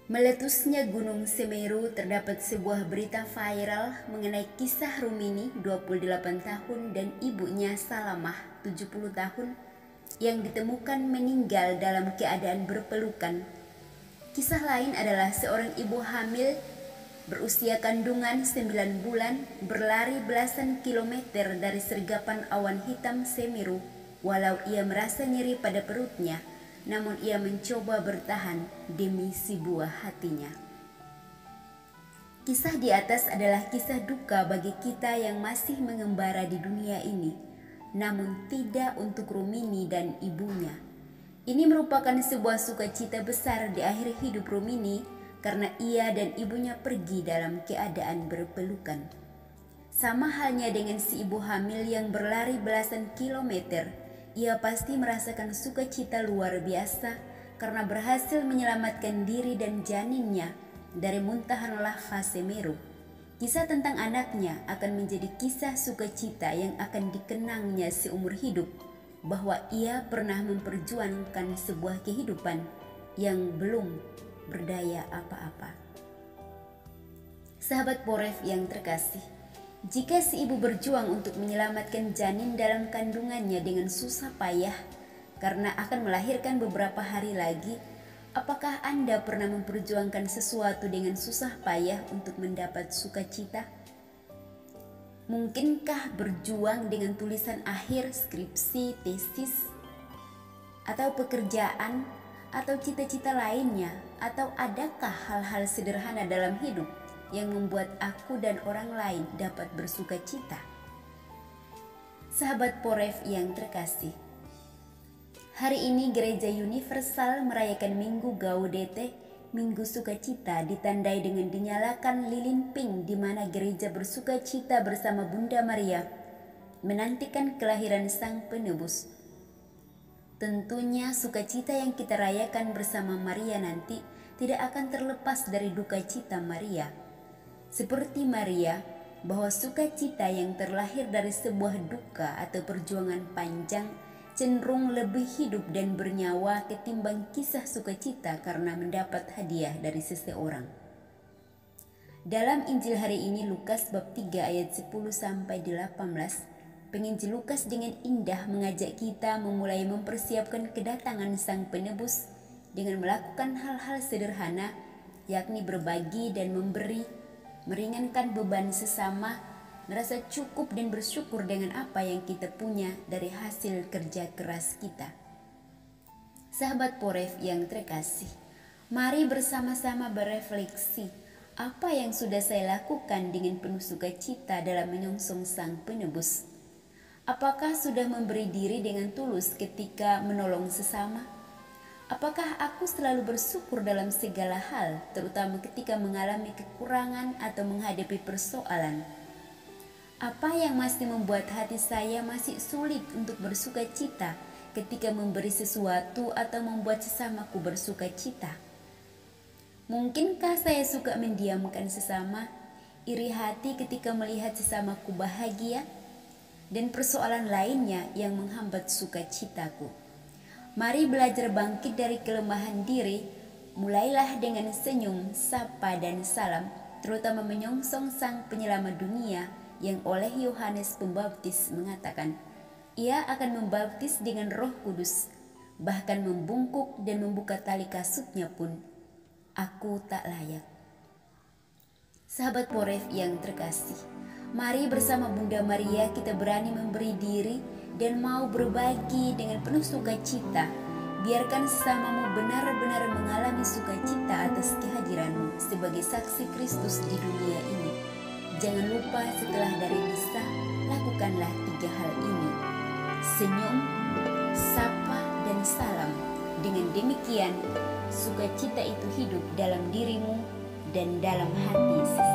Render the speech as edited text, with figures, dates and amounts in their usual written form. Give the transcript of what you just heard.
Meletusnya Gunung Semeru, terdapat sebuah berita viral mengenai kisah Rumini 28 tahun dan ibunya Salamah 70 tahun yang ditemukan meninggal dalam keadaan berpelukan. Kisah lain adalah seorang ibu hamil berusia kandungan 9 bulan berlari belasan kilometer dari sergapan awan hitam Semeru walau ia merasa nyeri pada perutnya. Namun ia mencoba bertahan demi si buah hatinya. Kisah di atas adalah kisah duka bagi kita yang masih mengembara di dunia ini, namun tidak untuk Rumini dan ibunya. Ini merupakan sebuah sukacita besar di akhir hidup Rumini karena ia dan ibunya pergi dalam keadaan berpelukan. Sama halnya dengan si ibu hamil yang berlari belasan kilometer, ia pasti merasakan sukacita luar biasa karena berhasil menyelamatkan diri dan janinnya dari muntahan lava Semeru. Kisah tentang anaknya akan menjadi kisah sukacita yang akan dikenangnya seumur hidup, bahwa ia pernah memperjuangkan sebuah kehidupan yang belum berdaya apa-apa. Sahabat Poref yang terkasih, jika si ibu berjuang untuk menyelamatkan janin dalam kandungannya dengan susah payah karena akan melahirkan beberapa hari lagi, apakah Anda pernah memperjuangkan sesuatu dengan susah payah untuk mendapat sukacita? Mungkinkah berjuang dengan tulisan akhir skripsi, tesis, atau pekerjaan, atau cita-cita lainnya? Atau adakah hal-hal sederhana dalam hidup yang membuat aku dan orang lain dapat bersuka cita? Sahabat Poref yang terkasih, hari ini Gereja Universal merayakan Minggu Gaudete, Minggu Sukacita, ditandai dengan dinyalakan lilin pink di mana gereja bersuka cita bersama Bunda Maria menantikan kelahiran Sang Penebus. Tentunya sukacita yang kita rayakan bersama Maria nanti tidak akan terlepas dari duka cita Maria. Seperti Maria, bahwa sukacita yang terlahir dari sebuah duka atau perjuangan panjang cenderung lebih hidup dan bernyawa ketimbang kisah sukacita karena mendapat hadiah dari seseorang. Dalam Injil hari ini Lukas bab 3 ayat 10-18, penginjil Lukas dengan indah mengajak kita memulai mempersiapkan kedatangan Sang Penebus dengan melakukan hal-hal sederhana, yakni berbagi dan memberi, meringankan beban sesama, merasa cukup dan bersyukur dengan apa yang kita punya dari hasil kerja keras kita. Sahabat Poref yang terkasih, mari bersama-sama berefleksi apa yang sudah saya lakukan dengan penuh sukacita dalam menyongsong Sang Penebus. Apakah sudah memberi diri dengan tulus ketika menolong sesama? Apakah aku selalu bersyukur dalam segala hal, terutama ketika mengalami kekurangan atau menghadapi persoalan? Apa yang masih membuat hati saya masih sulit untuk bersuka cita ketika memberi sesuatu atau membuat sesamaku bersuka cita? Mungkinkah saya suka mendiamkan sesama, iri hati ketika melihat sesamaku bahagia, dan persoalan lainnya yang menghambat sukacitaku? Mari belajar bangkit dari kelemahan diri, mulailah dengan senyum, sapa dan salam, terutama menyongsong Sang Penyelamat dunia yang oleh Yohanes Pembaptis mengatakan, ia akan membaptis dengan Roh Kudus, bahkan membungkuk dan membuka tali kasutnya pun aku tak layak. Sahabat Poref yang terkasih, mari bersama Bunda Maria kita berani memberi diri dan mau berbagi dengan penuh sukacita. Biarkan sesamamu benar-benar mengalami sukacita atas kehadiranmu sebagai saksi Kristus di dunia ini. Jangan lupa setelah dari misa, lakukanlah 3 hal ini: senyum, sapa, dan salam. Dengan demikian, sukacita itu hidup dalam dirimu dan dalam hati sesama.